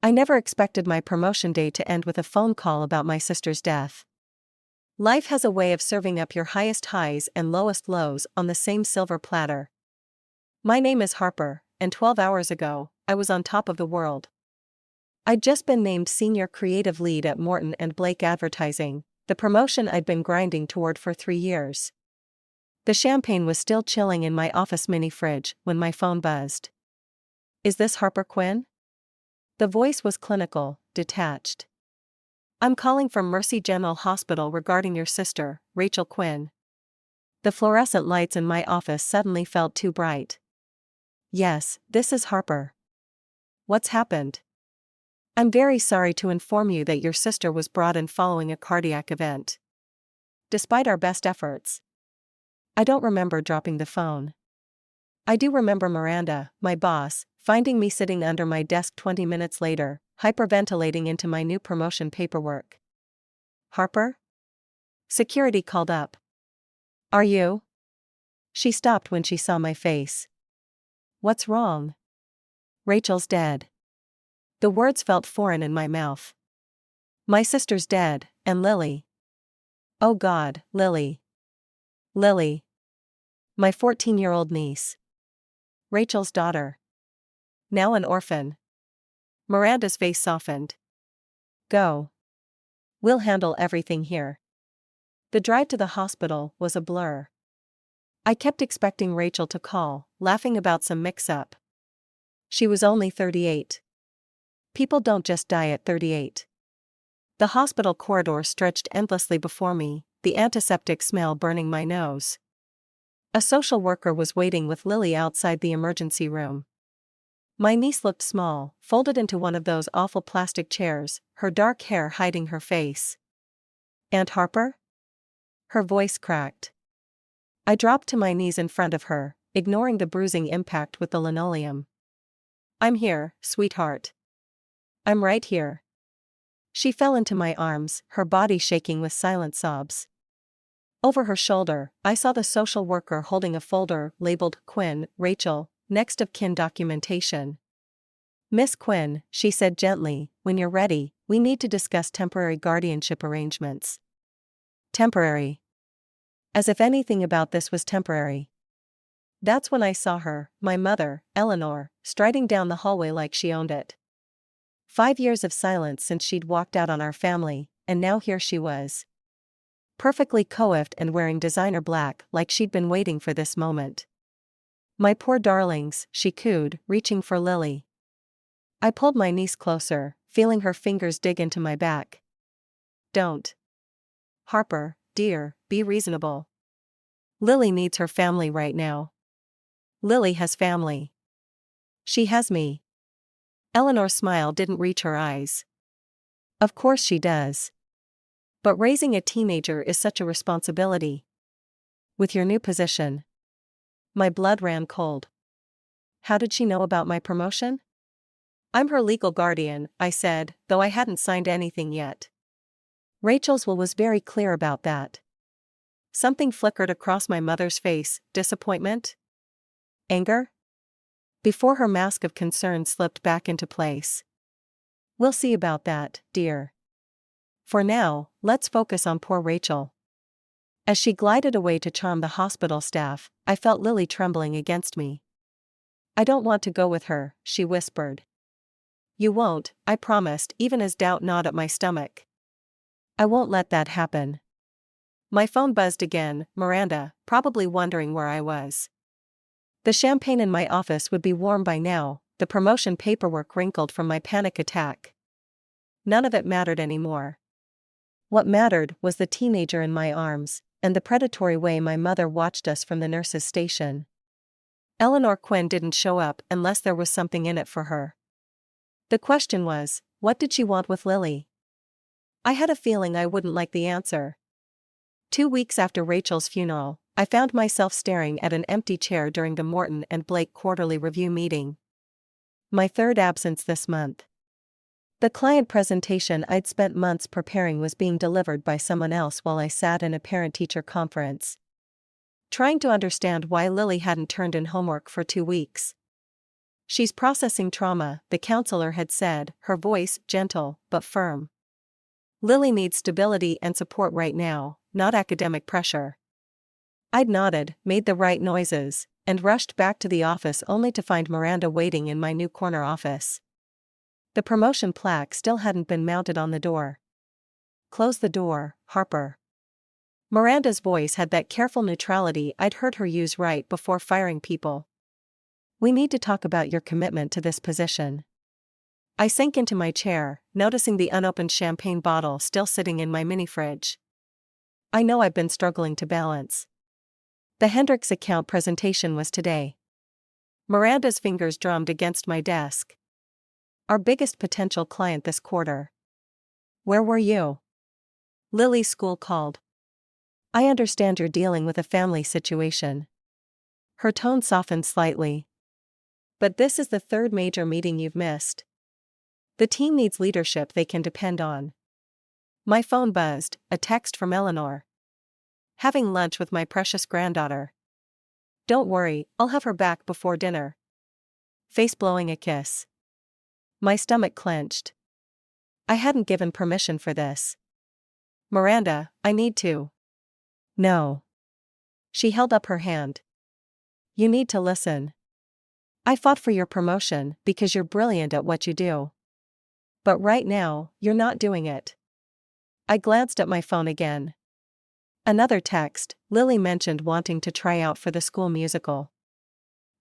I never expected my promotion day to end with a phone call about my sister's death. Life has a way of serving up your highest highs and lowest lows on the same silver platter. My name is Harper, and 12 hours ago, I was on top of the world. I'd just been named Senior Creative Lead at Morton & Blake Advertising, the promotion I'd been grinding toward for 3 years. The champagne was still chilling in my office mini fridge when my phone buzzed. "Is this Harper Quinn?" The voice was clinical, detached. "I'm calling from Mercy General Hospital regarding your sister, Rachel Quinn." The fluorescent lights in my office suddenly felt too bright. "Yes, this is Harper. What's happened?" "I'm very sorry to inform you that your sister was brought in following a cardiac event. Despite our best efforts." I don't remember dropping the phone. I do remember Miranda, my boss, finding me sitting under my desk 20 minutes later, hyperventilating into my new promotion paperwork. "Harper?" Security called up. "Are you?" She stopped when she saw my face. "What's wrong?" "Rachel's dead." The words felt foreign in my mouth. "My sister's dead, and Lily." "Oh God, Lily." "Lily." My 14-year-old niece. Rachel's daughter. Now an orphan. Miranda's face softened. "Go. We'll handle everything here." The drive to the hospital was a blur. I kept expecting Rachel to call, laughing about some mix-up. She was only 38. People don't just die at 38. The hospital corridor stretched endlessly before me, the antiseptic smell burning my nose. A social worker was waiting with Lily outside the emergency room. My niece looked small, folded into one of those awful plastic chairs, her dark hair hiding her face. "Aunt Harper?" Her voice cracked. I dropped to my knees in front of her, ignoring the bruising impact with the linoleum. "I'm here, sweetheart. I'm right here." She fell into my arms, her body shaking with silent sobs. Over her shoulder, I saw the social worker holding a folder labeled "Quinn, Rachel, next of kin documentation." "Miss Quinn," she said gently, "when you're ready, we need to discuss temporary guardianship arrangements." Temporary. As if anything about this was temporary. That's when I saw her, my mother, Eleanor, striding down the hallway like she owned it. 5 years of silence since she'd walked out on our family, and now here she was. Perfectly coiffed and wearing designer black like she'd been waiting for this moment. "My poor darlings," she cooed, reaching for Lily. I pulled my niece closer, feeling her fingers dig into my back. "Don't. Harper, dear, be reasonable. Lily needs her family right now. Lily has family. She has me." Eleanor's smile didn't reach her eyes. "Of course she does. But raising a teenager is such a responsibility. With your new position." My blood ran cold. How did she know about my promotion? "I'm her legal guardian," I said, though I hadn't signed anything yet. Rachel's will was very clear about that. Something flickered across my mother's face, disappointment? Anger? Before her mask of concern slipped back into place. "We'll see about that, dear. For now, let's focus on poor Rachel." As she glided away to charm the hospital staff, I felt Lily trembling against me. "I don't want to go with her," she whispered. "You won't," I promised, even as doubt gnawed at my stomach. "I won't let that happen." My phone buzzed again, Miranda, probably wondering where I was. The champagne in my office would be warm by now, the promotion paperwork wrinkled from my panic attack. None of it mattered anymore. What mattered was the teenager in my arms, and the predatory way my mother watched us from the nurse's station. Eleanor Quinn didn't show up unless there was something in it for her. The question was, what did she want with Lily? I had a feeling I wouldn't like the answer. 2 weeks after Rachel's funeral, I found myself staring at an empty chair during the Morton and Blake quarterly review meeting. My 3rd absence this month. The client presentation I'd spent months preparing was being delivered by someone else while I sat in a parent-teacher conference, trying to understand why Lily hadn't turned in homework for 2 weeks. She's processing trauma, the counselor had said, her voice gentle but firm. Lily needs stability and support right now, not academic pressure. I'd nodded, made the right noises, and rushed back to the office only to find Miranda waiting in my new corner office. The promotion plaque still hadn't been mounted on the door. "Close the door, Harper." Miranda's voice had that careful neutrality I'd heard her use right before firing people. "We need to talk about your commitment to this position." I sank into my chair, noticing the unopened champagne bottle still sitting in my mini-fridge. I know I've been struggling to balance. The Hendricks account presentation was today. Miranda's fingers drummed against my desk. "Our biggest potential client this quarter." "Where were you?" "Lily's school called." "I understand you're dealing with a family situation." Her tone softened slightly. "But this is the third major meeting you've missed. The team needs leadership they can depend on." My phone buzzed, a text from Eleanor. "Having lunch with my precious granddaughter. Don't worry, I'll have her back before dinner." Face blowing a kiss. My stomach clenched. I hadn't given permission for this. "Miranda, I need to." "No." She held up her hand. "You need to listen. I fought for your promotion because you're brilliant at what you do. But right now, you're not doing it." I glanced at my phone again. Another text, Lily mentioned wanting to try out for the school musical.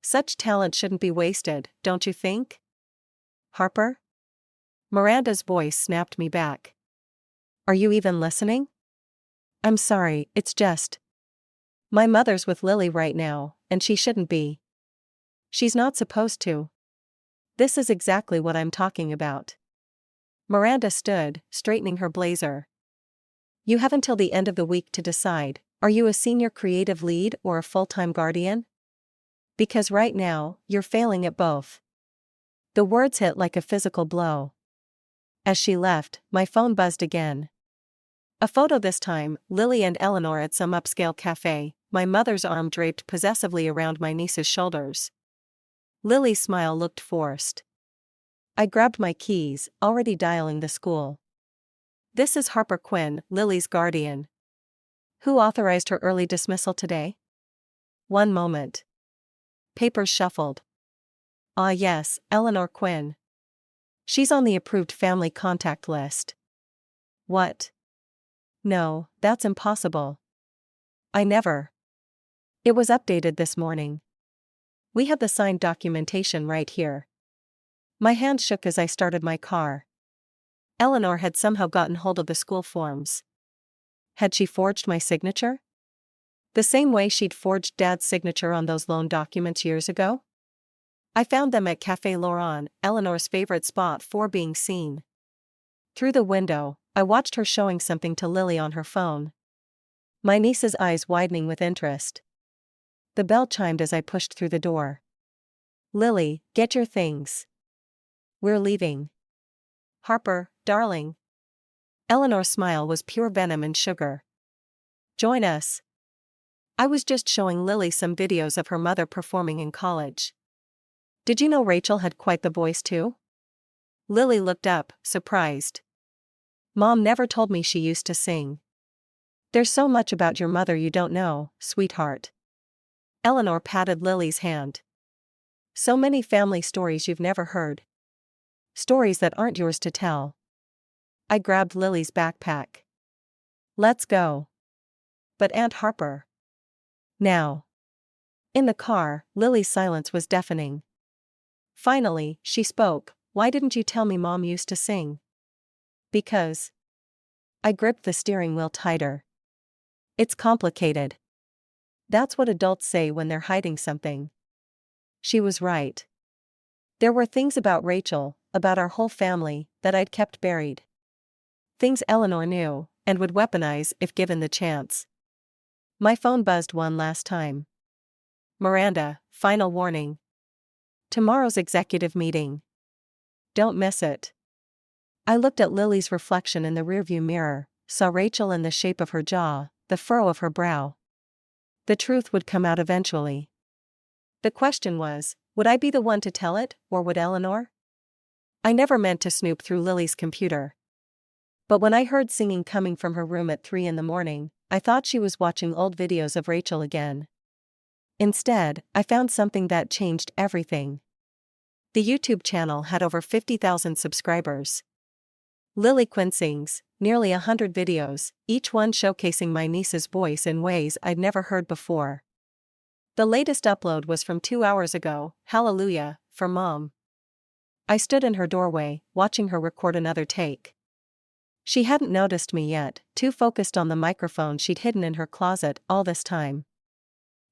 Such talent shouldn't be wasted, don't you think? "Harper?" Miranda's voice snapped me back. "Are you even listening?" "I'm sorry, it's just. My mother's with Lily right now, and she shouldn't be." "She's not supposed to." "This is exactly what I'm talking about." Miranda stood, straightening her blazer. "You have until the end of the week to decide, are you a senior creative lead or a full-time guardian? Because right now, you're failing at both." The words hit like a physical blow. As she left, my phone buzzed again. A photo this time, Lily and Eleanor at some upscale cafe, my mother's arm draped possessively around my niece's shoulders. Lily's smile looked forced. I grabbed my keys, already dialing the school. "This is Harper Quinn, Lily's guardian." "Who authorized her early dismissal today?" "One moment." Papers shuffled. "Ah yes, Eleanor Quinn. She's on the approved family contact list." "What?" "No, that's impossible." "I never." "It was updated this morning. We have the signed documentation right here." My hand shook as I started my car. Eleanor had somehow gotten hold of the school forms. Had she forged my signature? The same way she'd forged Dad's signature on those loan documents years ago? I found them at Café Laurent, Eleanor's favorite spot for being seen. Through the window, I watched her showing something to Lily on her phone. My niece's eyes widening with interest. The bell chimed as I pushed through the door. "Lily, get your things. We're leaving." "Harper, darling." Eleanor's smile was pure venom and sugar. "Join us." I was just showing Lily some videos of her mother performing in college. "Did you know Rachel had quite the voice too?" Lily looked up, surprised. "Mom never told me she used to sing." "There's so much about your mother you don't know, sweetheart." Eleanor patted Lily's hand. "So many family stories you've never heard. Stories that aren't yours to tell." I grabbed Lily's backpack. "Let's go." "But Aunt Harper." "Now." In the car, Lily's silence was deafening. Finally, she spoke. "Why didn't you tell me Mom used to sing?" "Because." I gripped the steering wheel tighter. "It's complicated." That's what adults say when they're hiding something. She was right. There were things about Rachel, about our whole family, that I'd kept buried. Things Eleanor knew, and would weaponize if given the chance. My phone buzzed one last time. "Miranda, final warning. Tomorrow's executive meeting. Don't miss it." I looked at Lily's reflection in the rearview mirror, saw Rachel in the shape of her jaw, the furrow of her brow. The truth would come out eventually. The question was, Would I be the one to tell it, or would Eleanor? I never meant to snoop through Lily's computer. But when I heard singing coming from her room at 3 in the morning, I thought she was watching old videos of Rachel again. Instead, I found something that changed everything. The YouTube channel had over 50,000 subscribers. Lily Quinn sings, nearly 100 videos, each one showcasing my niece's voice in ways I'd never heard before. The latest upload was from 2 hours ago, Hallelujah, for Mom. I stood in her doorway, watching her record another take. She hadn't noticed me yet, too focused on the microphone she'd hidden in her closet all this time.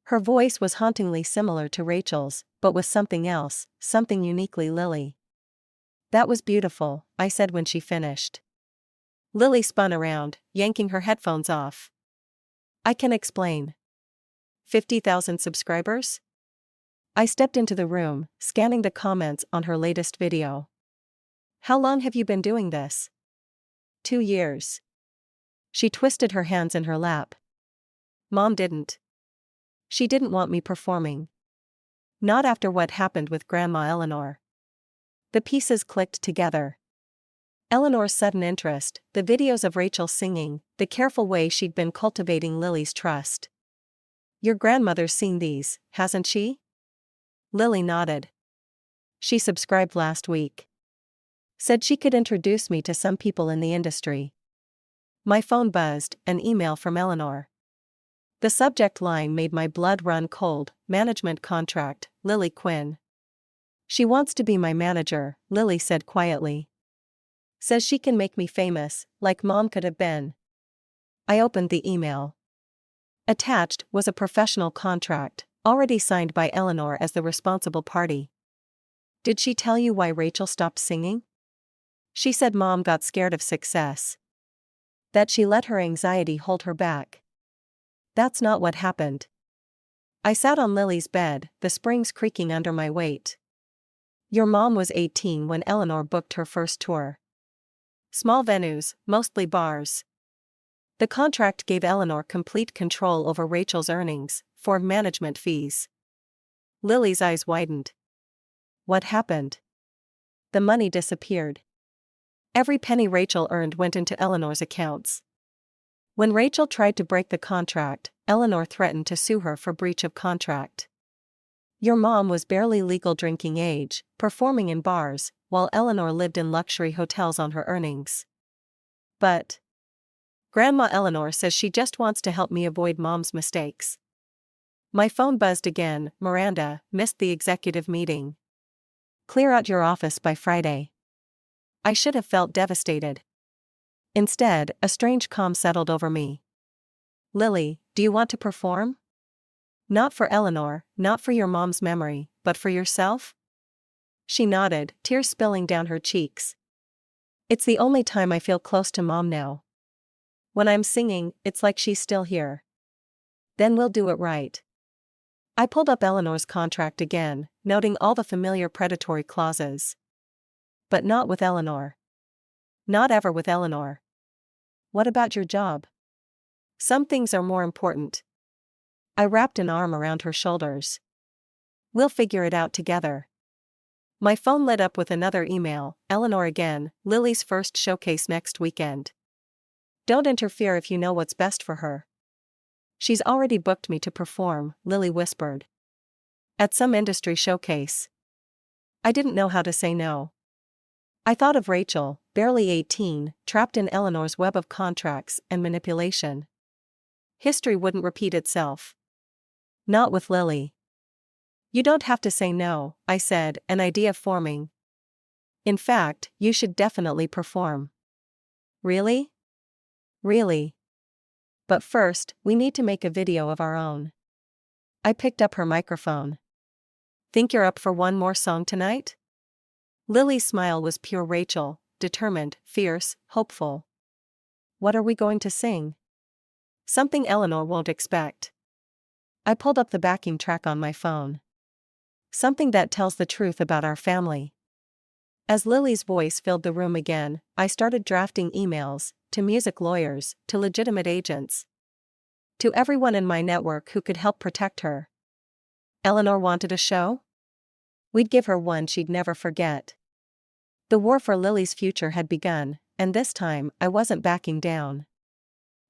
Her voice was hauntingly similar to Rachel's, but with something else, something uniquely Lily. That was beautiful, I said when she finished. Lily spun around, yanking her headphones off. I can explain. 50,000 subscribers? I stepped into the room, scanning the comments on her latest video. How long have you been doing this? 2 years. She twisted her hands in her lap. Mom didn't. She didn't want me performing. Not after what happened with Grandma Eleanor. The pieces clicked together. Eleanor's sudden interest, the videos of Rachel singing, the careful way she'd been cultivating Lily's trust. Your grandmother's seen these, hasn't she? Lily nodded. She subscribed last week. Said she could introduce me to some people in the industry. My phone buzzed, an email from Eleanor. The subject line made my blood run cold, management contract, Lily Quinn. She wants to be my manager, Lily said quietly. Says she can make me famous, like Mom could have been. I opened the email. Attached was a professional contract, already signed by Eleanor as the responsible party. Did she tell you why Rachel stopped singing? She said Mom got scared of success. That she let her anxiety hold her back. That's not what happened. I sat on Lily's bed, the springs creaking under my weight. Your mom was 18 when Eleanor booked her first tour. Small venues, mostly bars. The contract gave Eleanor complete control over Rachel's earnings, for management fees. Lily's eyes widened. What happened? The money disappeared. Every penny Rachel earned went into Eleanor's accounts. When Rachel tried to break the contract, Eleanor threatened to sue her for breach of contract. Your mom was barely legal drinking age, performing in bars, while Eleanor lived in luxury hotels on her earnings. But Grandma Eleanor says she just wants to help me avoid Mom's mistakes. My phone buzzed again. Miranda, missed the executive meeting. Clear out your office by Friday. I should have felt devastated. Instead, a strange calm settled over me. Lily, do you want to perform? Not for Eleanor, not for your mom's memory, but for yourself? She nodded, tears spilling down her cheeks. It's the only time I feel close to Mom now. When I'm singing, it's like she's still here. Then we'll do it right. I pulled up Eleanor's contract again, noting all the familiar predatory clauses. But not with Eleanor. Not ever with Eleanor. What about your job? Some things are more important. I wrapped an arm around her shoulders. We'll figure it out together. My phone lit up with another email. Eleanor again, Lily's first showcase next weekend. Don't interfere if you know what's best for her. She's already booked me to perform, Lily whispered. At some industry showcase. I didn't know how to say no. I thought of Rachel, barely 18, trapped in Eleanor's web of contracts and manipulation. History wouldn't repeat itself. Not with Lily. You don't have to say no, I said, an idea forming. In fact, you should definitely perform. Really? Really. But first, we need to make a video of our own. I picked up her microphone. Think you're up for one more song tonight? Lily's smile was pure Rachel, determined, fierce, hopeful. What are we going to sing? Something Eleanor won't expect. I pulled up the backing track on my phone. Something that tells the truth about our family. As Lily's voice filled the room again, I started drafting emails, to music lawyers, to legitimate agents. To everyone in my network who could help protect her. Eleanor wanted a show? We'd give her one she'd never forget. The war for Lily's future had begun, and this time I wasn't backing down.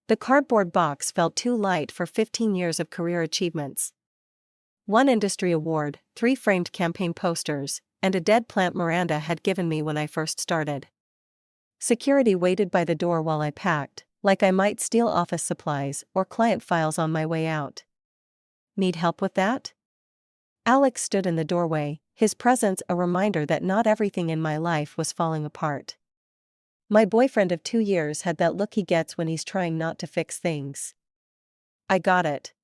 The cardboard box felt too light for 15 years of career achievements. 1 industry award, 3 framed campaign posters, and a dead plant Miranda had given me when I first started. Security waited by the door while I packed, like I might steal office supplies or client files on my way out. Need help with that? Alex stood in the doorway, his presence a reminder that not everything in my life was falling apart. My boyfriend of 2 years had that look he gets when he's trying not to fix things. I got it.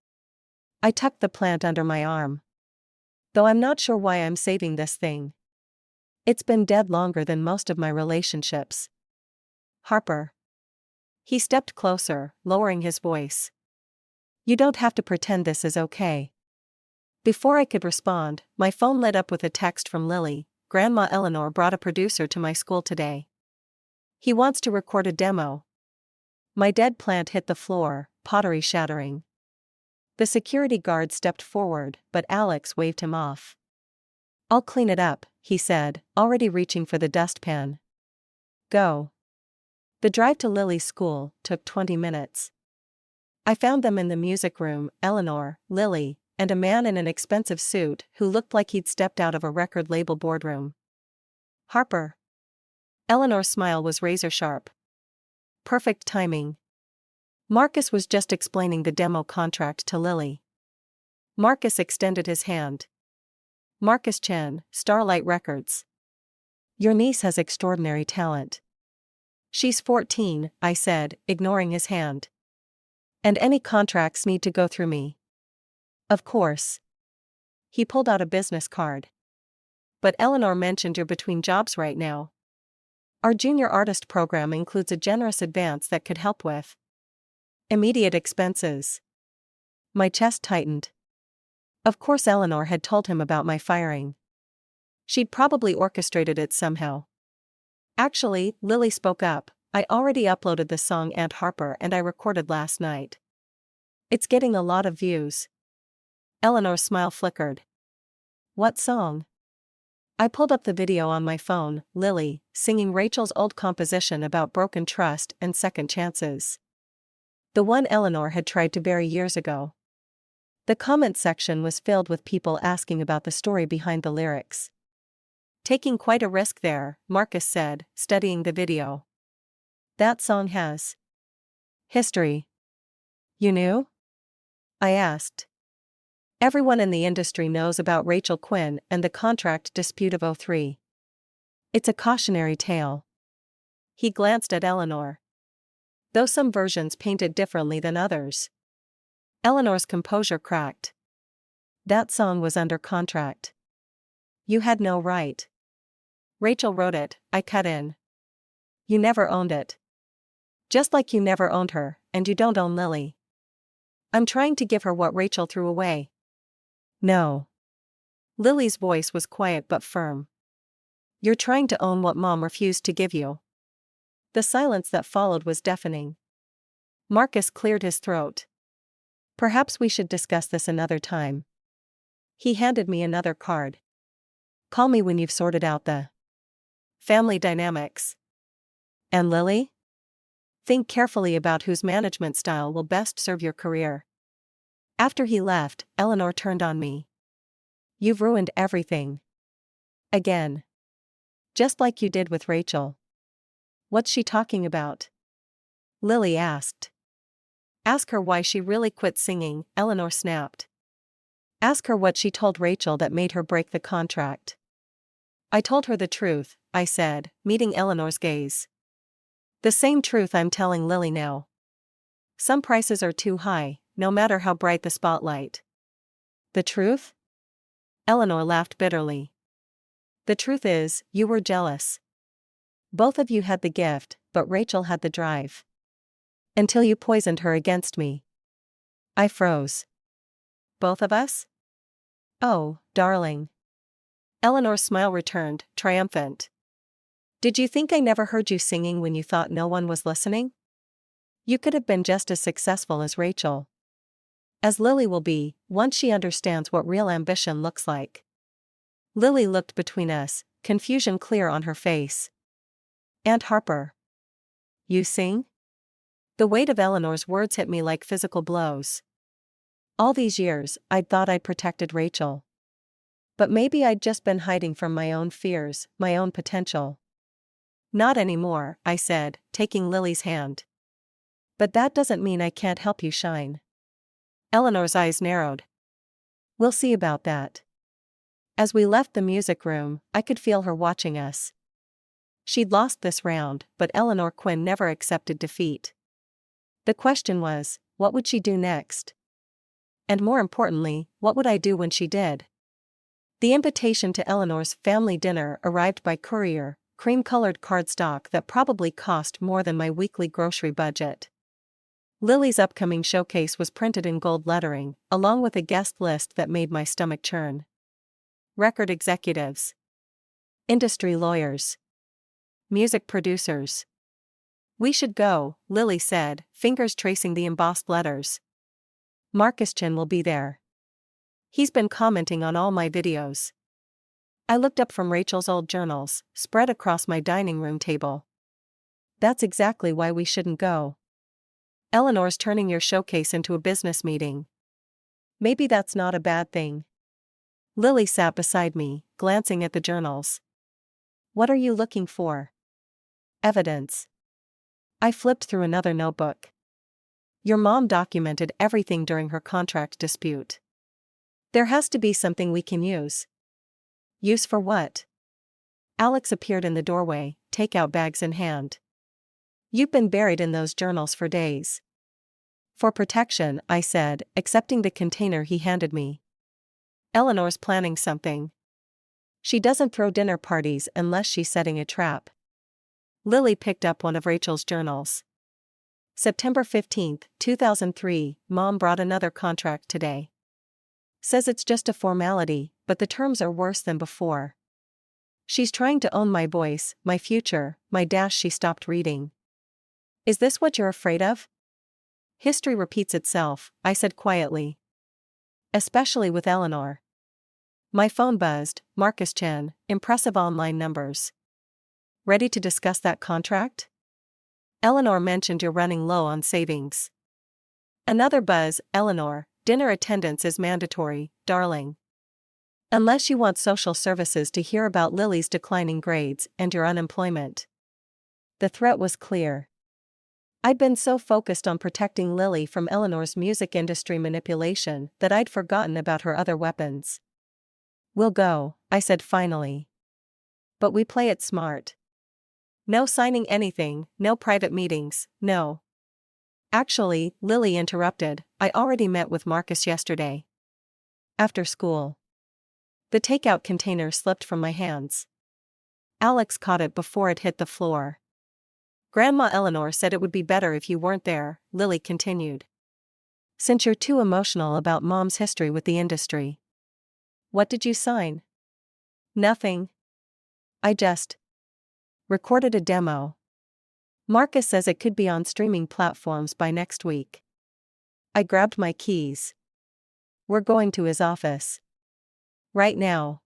I tucked the plant under my arm. Though I'm not sure why I'm saving this thing. It's been dead longer than most of my relationships. Harper. He stepped closer, lowering his voice. You don't have to pretend this is okay. Before I could respond, my phone lit up with a text from Lily. Grandma Eleanor brought a producer to my school today. He wants to record a demo. My dead plant hit the floor, pottery shattering. The security guard stepped forward, but Alex waved him off. I'll clean it up, he said, already reaching for the dustpan. Go. The drive to Lily's school took 20 minutes. I found them in the music room, Eleanor, Lily, and a man in an expensive suit who looked like he'd stepped out of a record label boardroom. Harper. Eleanor's smile was razor-sharp. Perfect timing. Marcus was just explaining the demo contract to Lily. Marcus extended his hand. Marcus Chen, Starlight Records. Your niece has extraordinary talent. She's 14, I said, ignoring his hand. And any contracts need to go through me. Of course. He pulled out a business card. But Eleanor mentioned you're between jobs right now. Our junior artist program includes a generous advance that could help with immediate expenses. My chest tightened. Of course Eleanor had told him about my firing. She'd probably orchestrated it somehow. Actually, Lily spoke up, I already uploaded the song Aunt Harper and I recorded last night. It's getting a lot of views. Eleanor's smile flickered. What song? I pulled up the video on my phone, Lily, singing Rachel's old composition about broken trust and second chances. The one Eleanor had tried to bury years ago. The comment section was filled with people asking about the story behind the lyrics. Taking quite a risk there, Marcus said, studying the video. That song has history. You knew? I asked. Everyone in the industry knows about Rachel Quinn and the contract dispute of '03. It's a cautionary tale. He glanced at Eleanor. Though some versions painted differently than others. Eleanor's composure cracked. That song was under contract. You had no right. Rachel wrote it, I cut in. You never owned it. Just like you never owned her, and you don't own Lily. I'm trying to give her what Rachel threw away. No. Lily's voice was quiet but firm. You're trying to own what Mom refused to give you. The silence that followed was deafening. Marcus cleared his throat. Perhaps we should discuss this another time. He handed me another card. Call me when you've sorted out the family dynamics. And Lily? Think carefully about whose management style will best serve your career. After he left, Eleanor turned on me. You've ruined everything. Again. Just like you did with Rachel. What's she talking about? Lily asked. Ask her why she really quit singing, Eleanor snapped. Ask her what she told Rachel that made her break the contract. I told her the truth, I said, meeting Eleanor's gaze. The same truth I'm telling Lily now. Some prices are too high, no matter how bright the spotlight. The truth? Eleanor laughed bitterly. The truth is, you were jealous. Both of you had the gift, but Rachel had the drive. Until you poisoned her against me. I froze. Both of us? Oh, darling. Eleanor's smile returned, triumphant. Did you think I never heard you singing when you thought no one was listening? You could have been just as successful as Rachel. As Lily will be, once she understands what real ambition looks like. Lily looked between us, confusion clear on her face. Aunt Harper. You sing? The weight of Eleanor's words hit me like physical blows. All these years, I'd thought I'd protected Rachel. But maybe I'd just been hiding from my own fears, my own potential. Not anymore, I said, taking Lily's hand. But that doesn't mean I can't help you shine. Eleanor's eyes narrowed. We'll see about that. As we left the music room, I could feel her watching us. She'd lost this round, but Eleanor Quinn never accepted defeat. The question was, what would she do next? And more importantly, what would I do when she did? The invitation to Eleanor's family dinner arrived by courier, cream-colored cardstock that probably cost more than my weekly grocery budget. Lily's upcoming showcase was printed in gold lettering, along with a guest list that made my stomach churn. Record executives. Industry lawyers. Music producers. We should go, Lily said, fingers tracing the embossed letters. Marcus Chin will be there. He's been commenting on all my videos. I looked up from Rachel's old journals, spread across my dining room table. That's exactly why we shouldn't go. Eleanor's turning your showcase into a business meeting. Maybe that's not a bad thing. Lily sat beside me, glancing at the journals. What are you looking for? Evidence. I flipped through another notebook. Your mom documented everything during her contract dispute. There has to be something we can use. Use for what? Alex appeared in the doorway, takeout bags in hand. You've been buried in those journals for days. For protection, I said, accepting the container he handed me. Eleanor's planning something. She doesn't throw dinner parties unless she's setting a trap. Lily picked up one of Rachel's journals. September 15, 2003, Mom brought another contract today. Says it's just a formality, but the terms are worse than before. She's trying to own my voice, my future, my dash. She stopped reading. Is this what you're afraid of? History repeats itself, I said quietly. Especially with Eleanor. My phone buzzed. Marcus Chen, impressive online numbers. Ready to discuss that contract? Eleanor mentioned you're running low on savings. Another buzz. Eleanor, dinner attendance is mandatory, darling. Unless you want social services to hear about Lily's declining grades and your unemployment. The threat was clear. I'd been so focused on protecting Lily from Eleanor's music industry manipulation that I'd forgotten about her other weapons. We'll go, I said finally. But we play it smart. No signing anything, no private meetings, no. Actually, Lily interrupted, I already met with Marcus yesterday. After school. The takeout container slipped from my hands. Alex caught it before it hit the floor. Grandma Eleanor said it would be better if you weren't there, Lily continued. Since you're too emotional about Mom's history with the industry. What did you sign? Nothing. I just recorded a demo. Marcus says it could be on streaming platforms by next week. I grabbed my keys. We're going to his office. Right now.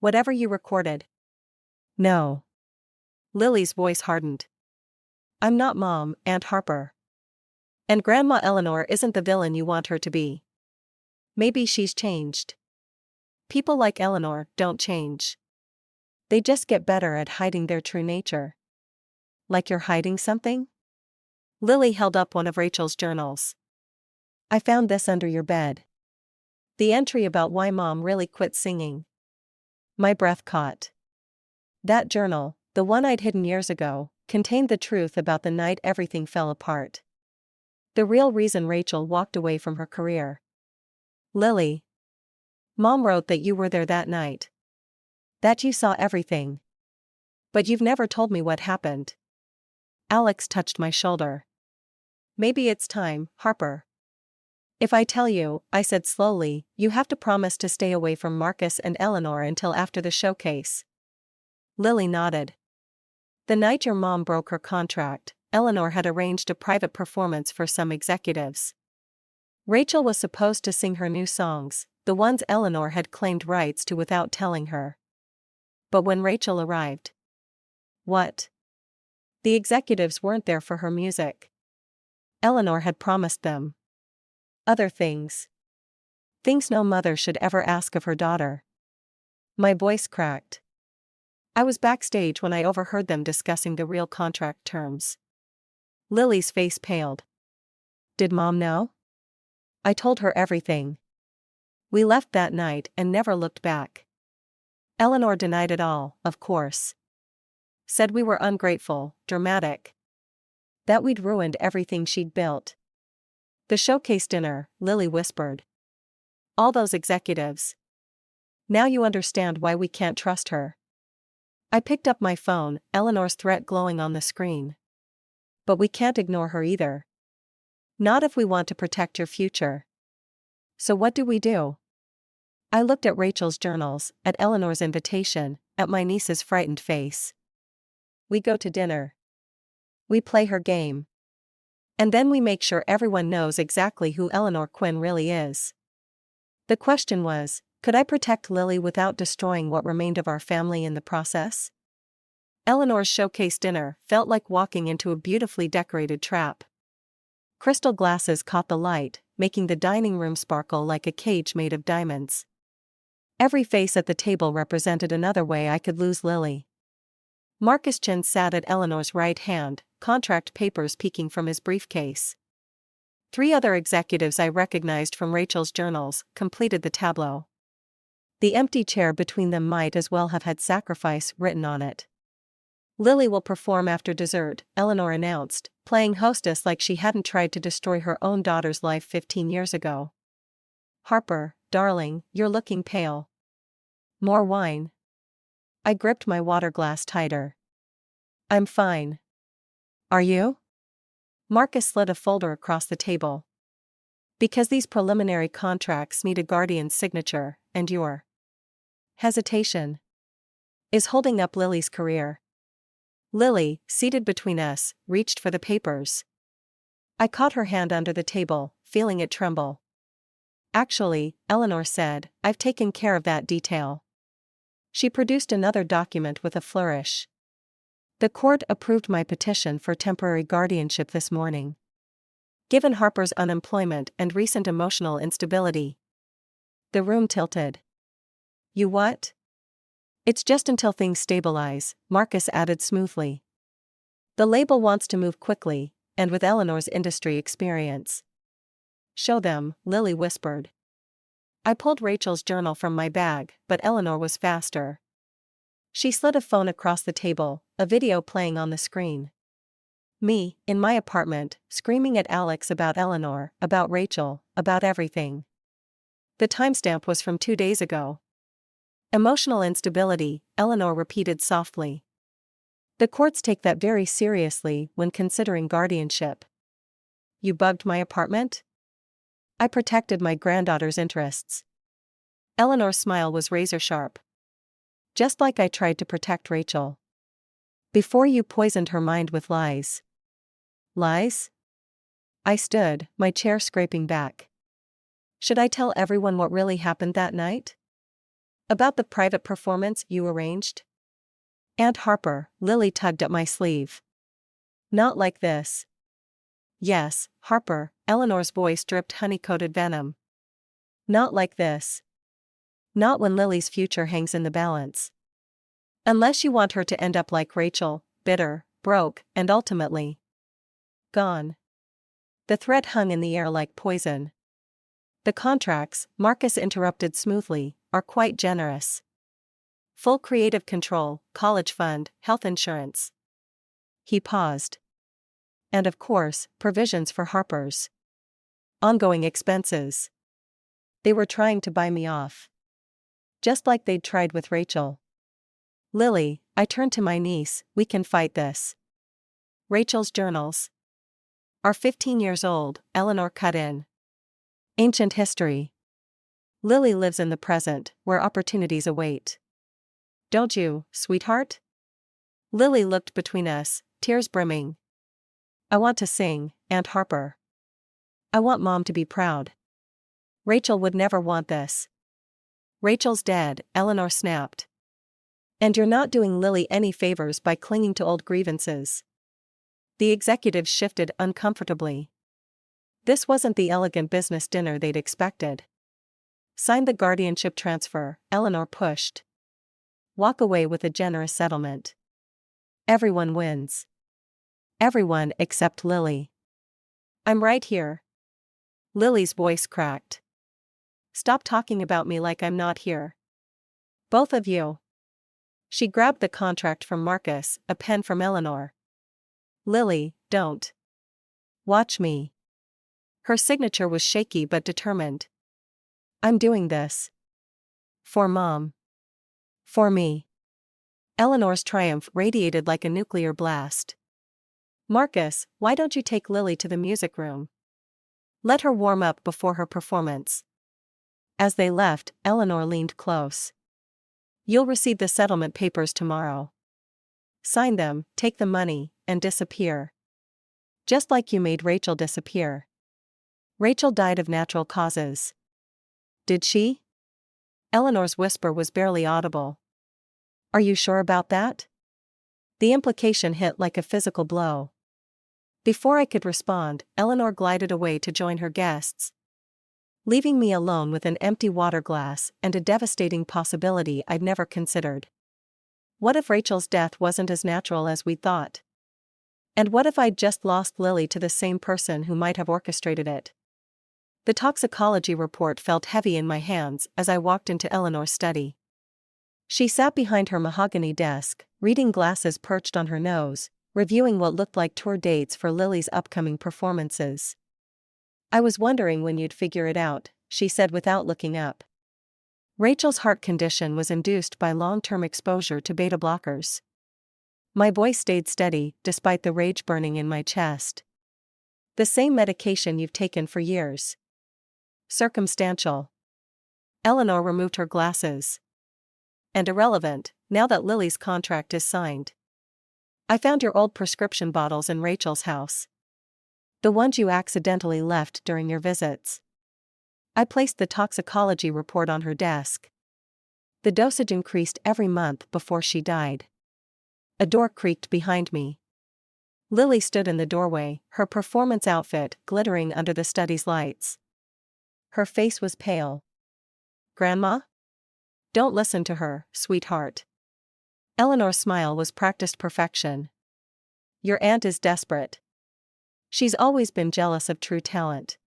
Whatever you recorded. No. Lily's voice hardened. I'm not Mom, Aunt Harper. And Grandma Eleanor isn't the villain you want her to be. Maybe she's changed. People like Eleanor don't change. They just get better at hiding their true nature. Like you're hiding something? Lily held up one of Rachel's journals. I found this under your bed. The entry about why Mom really quit singing. My breath caught. That journal, the one I'd hidden years ago, contained the truth about the night everything fell apart. The real reason Rachel walked away from her career. Lily. Mom wrote that you were there that night. That you saw everything. But you've never told me what happened. Alex touched my shoulder. Maybe it's time, Harper. If I tell you, I said slowly, you have to promise to stay away from Marcus and Eleanor until after the showcase. Lily nodded. The night your mom broke her contract, Eleanor had arranged a private performance for some executives. Rachel was supposed to sing her new songs, the ones Eleanor had claimed rights to without telling her. But when Rachel arrived, what? The executives weren't there for her music. Eleanor had promised them other things. Things no mother should ever ask of her daughter. My voice cracked. I was backstage when I overheard them discussing the real contract terms. Lily's face paled. Did Mom know? I told her everything. We left that night and never looked back. Eleanor denied it all, of course. Said we were ungrateful, dramatic. That we'd ruined everything she'd built. The showcase dinner, Lily whispered. All those executives. Now you understand why we can't trust her. I picked up my phone, Eleanor's threat glowing on the screen. But we can't ignore her either. Not if we want to protect your future. So what do we do? I looked at Rachel's journals, at Eleanor's invitation, at my niece's frightened face. We go to dinner. We play her game. And then we make sure everyone knows exactly who Eleanor Quinn really is. The question was, could I protect Lily without destroying what remained of our family in the process? Eleanor's showcase dinner felt like walking into a beautifully decorated trap. Crystal glasses caught the light, making the dining room sparkle like a cage made of diamonds. Every face at the table represented another way I could lose Lily. Marcus Chin sat at Eleanor's right hand, contract papers peeking from his briefcase. 3 other executives I recognized from Rachel's journals completed the tableau. The empty chair between them might as well have had sacrifice written on it. Lily will perform after dessert, Eleanor announced, playing hostess like she hadn't tried to destroy her own daughter's life 15 years ago. Harper, darling, you're looking pale. More wine? I gripped my water glass tighter. I'm fine. Are you? Marcus slid a folder across the table. Because these preliminary contracts need a guardian's signature, and your hesitation is holding up Lily's career. Lily, seated between us, reached for the papers. I caught her hand under the table, feeling it tremble. Actually, Eleanor said, I've taken care of that detail. She produced another document with a flourish. The court approved my petition for temporary guardianship this morning. Given Harper's unemployment and recent emotional instability. The room tilted. You what? It's just until things stabilize, Marcus added smoothly. The label wants to move quickly, and with Eleanor's industry experience. Show them, Lily whispered. I pulled Rachel's journal from my bag, but Eleanor was faster. She slid a phone across the table, a video playing on the screen. Me, in my apartment, screaming at Alex about Eleanor, about Rachel, about everything. The timestamp was from 2 days ago. Emotional instability, Eleanor repeated softly. The courts take that very seriously when considering guardianship. You bugged my apartment? I protected my granddaughter's interests. Eleanor's smile was razor-sharp. Just like I tried to protect Rachel. Before you poisoned her mind with lies. Lies? I stood, my chair scraping back. Should I tell everyone what really happened that night? About the private performance you arranged? Aunt Harper, Lily tugged at my sleeve. Not like this. Yes, Harper, Eleanor's voice dripped honey-coated venom. Not like this. Not when Lily's future hangs in the balance. Unless you want her to end up like Rachel, bitter, broke, and ultimately gone. The threat hung in the air like poison. The contracts, Marcus interrupted smoothly, are quite generous. Full creative control, college fund, health insurance. He paused. And of course, provisions for Harper's ongoing expenses. They were trying to buy me off. Just like they'd tried with Rachel. Lily, I turned to my niece, we can fight this. Rachel's journals are 15 years old, Eleanor cut in. Ancient history. Lily lives in the present, where opportunities await. Don't you, sweetheart? Lily looked between us, tears brimming. I want to sing, Aunt Harper. I want Mom to be proud. Rachel would never want this. Rachel's dead, Eleanor snapped. And you're not doing Lily any favors by clinging to old grievances. The executives shifted uncomfortably. This wasn't the elegant business dinner they'd expected. Sign the guardianship transfer, Eleanor pushed. Walk away with a generous settlement. Everyone wins. Everyone except Lily. I'm right here. Lily's voice cracked. Stop talking about me like I'm not here. Both of you. She grabbed the contract from Marcus, a pen from Eleanor. Lily, don't. Watch me. Her signature was shaky but determined. I'm doing this. For Mom. For me. Eleanor's triumph radiated like a nuclear blast. Marcus, why don't you take Lily to the music room? Let her warm up before her performance. As they left, Eleanor leaned close. You'll receive the settlement papers tomorrow. Sign them, take the money, and disappear. Just like you made Rachel disappear. Rachel died of natural causes. Did she? Eleanor's whisper was barely audible. Are you sure about that? The implication hit like a physical blow. Before I could respond, Eleanor glided away to join her guests, leaving me alone with an empty water glass and a devastating possibility I'd never considered. What if Rachel's death wasn't as natural as we'd thought? And what if I'd just lost Lily to the same person who might have orchestrated it? The toxicology report felt heavy in my hands as I walked into Eleanor's study. She sat behind her mahogany desk, reading glasses perched on her nose, reviewing what looked like tour dates for Lily's upcoming performances. I was wondering when you'd figure it out, she said without looking up. Rachel's heart condition was induced by long-term exposure to beta blockers. My voice stayed steady, despite the rage burning in my chest. The same medication you've taken for years. Circumstantial. Eleanor removed her glasses. And irrelevant, now that Lily's contract is signed. I found your old prescription bottles in Rachel's house. The ones you accidentally left during your visits. I placed the toxicology report on her desk. The dosage increased every month before she died. A door creaked behind me. Lily stood in the doorway, her performance outfit glittering under the study's lights. Her face was pale. Grandma? Don't listen to her, sweetheart. Eleanor's smile was practiced perfection. Your aunt is desperate. She's always been jealous of true talent.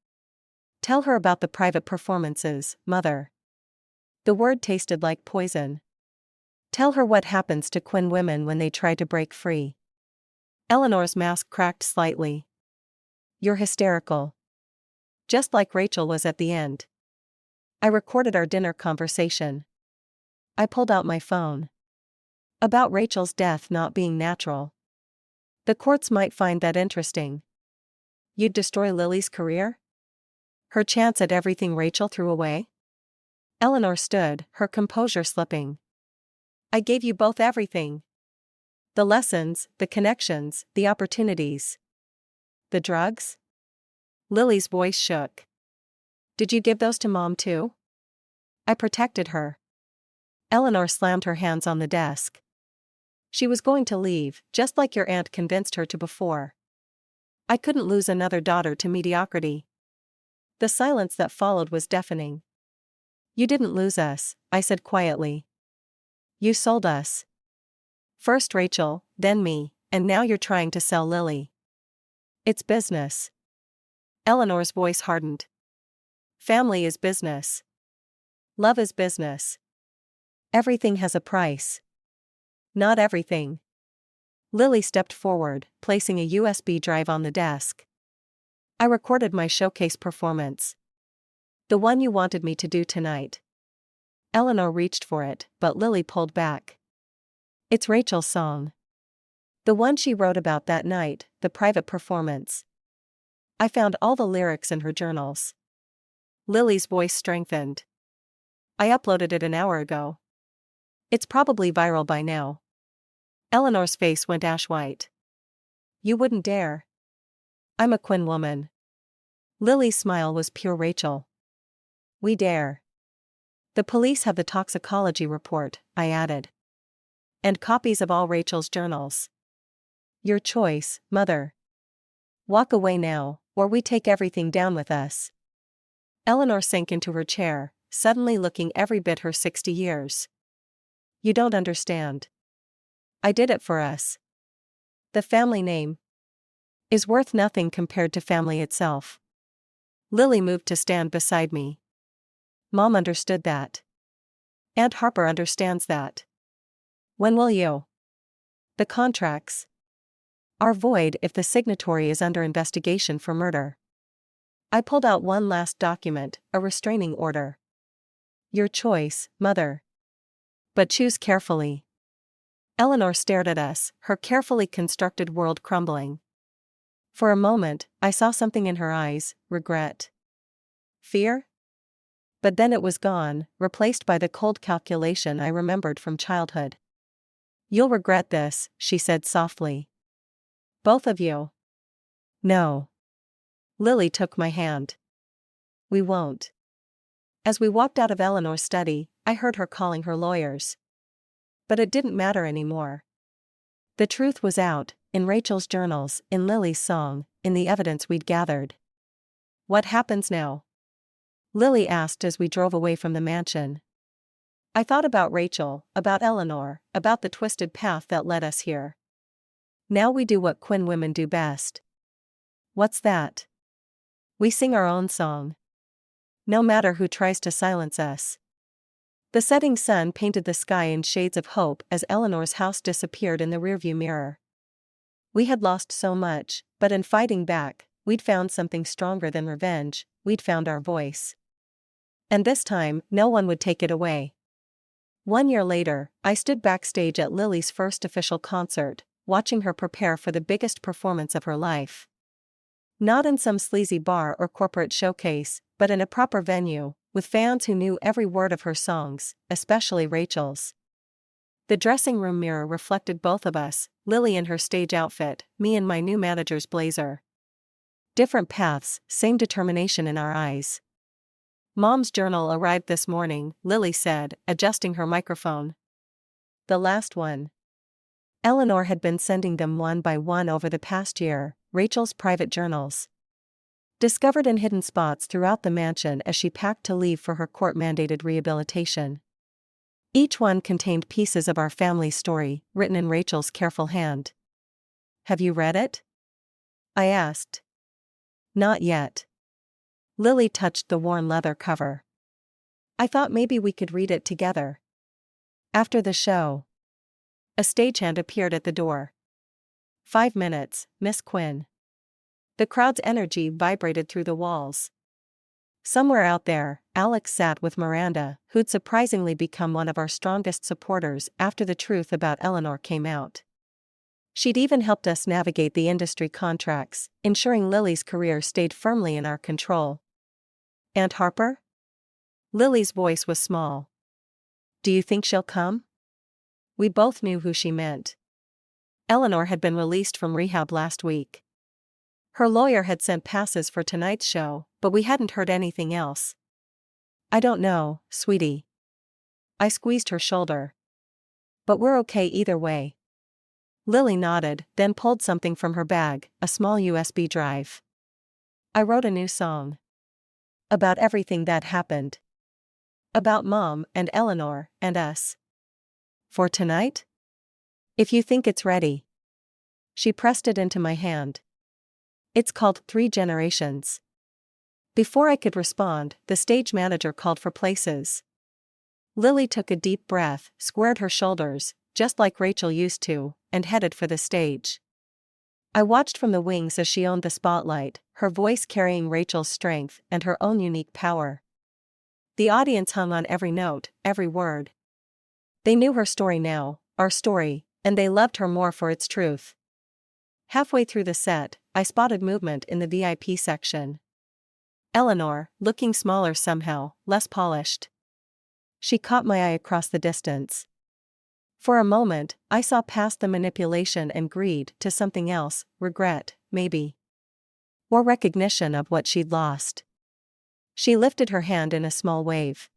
Tell her about the private performances, Mother. The word tasted like poison. Tell her what happens to Quinn women when they try to break free. Eleanor's mask cracked slightly. You're hysterical. Just like Rachel was at the end. I recorded our dinner conversation. I pulled out my phone. About Rachel's death not being natural. The courts might find that interesting. You'd destroy Lily's career? Her chance at everything Rachel threw away? Eleanor stood, her composure slipping. I gave you both everything. The lessons, the connections, the opportunities. The drugs? Lily's voice shook. Did you give those to Mom too? I protected her. Eleanor slammed her hands on the desk. She was going to leave, just like your aunt convinced her to before. I couldn't lose another daughter to mediocrity. The silence that followed was deafening. You didn't lose us, I said quietly. You sold us. First Rachel, then me, and now you're trying to sell Lily. It's business. Eleanor's voice hardened. Family is business. Love is business. Everything has a price. Not everything. Lily stepped forward, placing a USB drive on the desk. I recorded my showcase performance. The one you wanted me to do tonight. Eleanor reached for it, but Lily pulled back. It's Rachel's song. The one she wrote about that night, the private performance. I found all the lyrics in her journals. Lily's voice strengthened. I uploaded it an hour ago. It's probably viral by now. Eleanor's face went ash white. You wouldn't dare. I'm a Quinn woman. Lily's smile was pure Rachel. We dare. The police have the toxicology report, I added. And copies of all Rachel's journals. Your choice, Mother. Walk away now, or we take everything down with us. Eleanor sank into her chair, suddenly looking every bit her 60 years. You don't understand. I did it for us. The family name is worth nothing compared to family itself. Lily moved to stand beside me. Mom understood that. Aunt Harper understands that. When will you? The contracts are void if the signatory is under investigation for murder. I pulled out one last document, a restraining order. Your choice, Mother. But choose carefully. Eleanor stared at us, her carefully constructed world crumbling. For a moment, I saw something in her eyes, regret. Fear? But then it was gone, replaced by the cold calculation I remembered from childhood. You'll regret this, she said softly. Both of you. No. Lily took my hand. We won't. As we walked out of Eleanor's study, I heard her calling her lawyers. But it didn't matter anymore. The truth was out, in Rachel's journals, in Lily's song, in the evidence we'd gathered. What happens now? Lily asked as we drove away from the mansion. I thought about Rachel, about Eleanor, about the twisted path that led us here. Now we do what Quinn women do best. What's that? We sing our own song. No matter who tries to silence us. The setting sun painted the sky in shades of hope as Eleanor's house disappeared in the rearview mirror. We had lost so much, but in fighting back, we'd found something stronger than revenge, we'd found our voice. And this time, no one would take it away. 1 year later, I stood backstage at Lily's first official concert, watching her prepare for the biggest performance of her life. Not in some sleazy bar or corporate showcase, but in a proper venue, with fans who knew every word of her songs, especially Rachel's. The dressing room mirror reflected both of us, Lily in her stage outfit, me in my new manager's blazer. Different paths, same determination in our eyes. Mom's journal arrived this morning, Lily said, adjusting her microphone. The last one. Eleanor had been sending them one by one over the past year, Rachel's private journals. Discovered in hidden spots throughout the mansion as she packed to leave for her court-mandated rehabilitation. Each one contained pieces of our family's story, written in Rachel's careful hand. Have you read it? I asked. Not yet. Lily touched the worn leather cover. I thought maybe we could read it together. After the show. A stagehand appeared at the door. 5 minutes, Miss Quinn. The crowd's energy vibrated through the walls. Somewhere out there, Alex sat with Miranda, who'd surprisingly become one of our strongest supporters after the truth about Eleanor came out. She'd even helped us navigate the industry contracts, ensuring Lily's career stayed firmly in our control. Aunt Harper? Lily's voice was small. Do you think she'll come? We both knew who she meant. Eleanor had been released from rehab last week. Her lawyer had sent passes for tonight's show, but we hadn't heard anything else. I don't know, sweetie. I squeezed her shoulder. But we're okay either way. Lily nodded, then pulled something from her bag, a small USB drive. I wrote a new song. About everything that happened. About Mom and Eleanor and us. For tonight? If you think it's ready. She pressed it into my hand. It's called 3 Generations. Before I could respond, the stage manager called for places. Lily took a deep breath, squared her shoulders, just like Rachel used to, and headed for the stage. I watched from the wings as she owned the spotlight, her voice carrying Rachel's strength and her own unique power. The audience hung on every note, every word. They knew her story now, our story, and they loved her more for its truth. Halfway through the set, I spotted movement in the VIP section. Eleanor, looking smaller somehow, less polished. She caught my eye across the distance. For a moment, I saw past the manipulation and greed to something else, regret, maybe. Or recognition of what she'd lost. She lifted her hand in a small wave.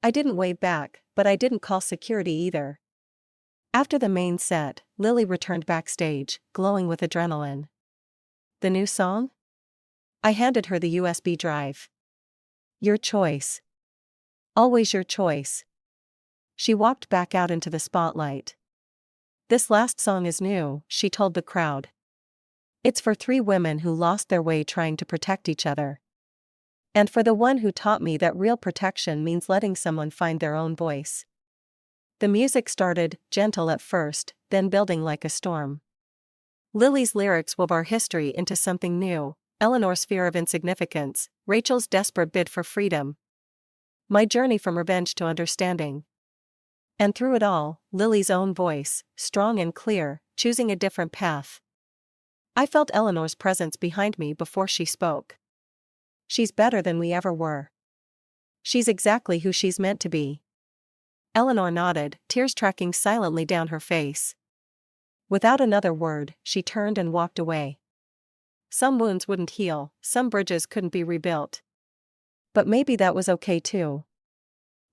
I didn't wave back, but I didn't call security either. After the main set, Lily returned backstage, glowing with adrenaline. The new song? I handed her the USB drive. Your choice. Always your choice. She walked back out into the spotlight. This last song is new, she told the crowd. It's for 3 women who lost their way trying to protect each other. And for the one who taught me that real protection means letting someone find their own voice. The music started, gentle at first, then building like a storm. Lily's lyrics wove our history into something new, Eleanor's fear of insignificance, Rachel's desperate bid for freedom. My journey from revenge to understanding. And through it all, Lily's own voice, strong and clear, choosing a different path. I felt Eleanor's presence behind me before she spoke. She's better than we ever were. She's exactly who she's meant to be. Eleanor nodded, tears tracking silently down her face. Without another word, she turned and walked away. Some wounds wouldn't heal, some bridges couldn't be rebuilt. But maybe that was okay too.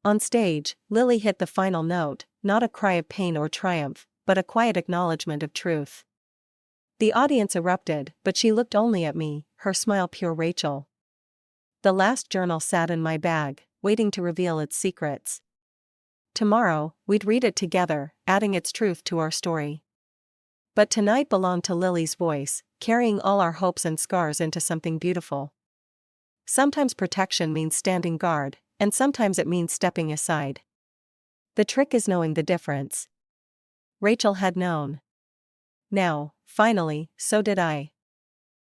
On stage, Lily hit the final note, not a cry of pain or triumph, but a quiet acknowledgement of truth. The audience erupted, but she looked only at me, her smile pure Rachel. The last journal sat in my bag, waiting to reveal its secrets. Tomorrow, we'd read it together, adding its truth to our story. But tonight belonged to Lily's voice, carrying all our hopes and scars into something beautiful. Sometimes protection means standing guard, and sometimes it means stepping aside. The trick is knowing the difference. Rachel had known. Now, finally, so did I.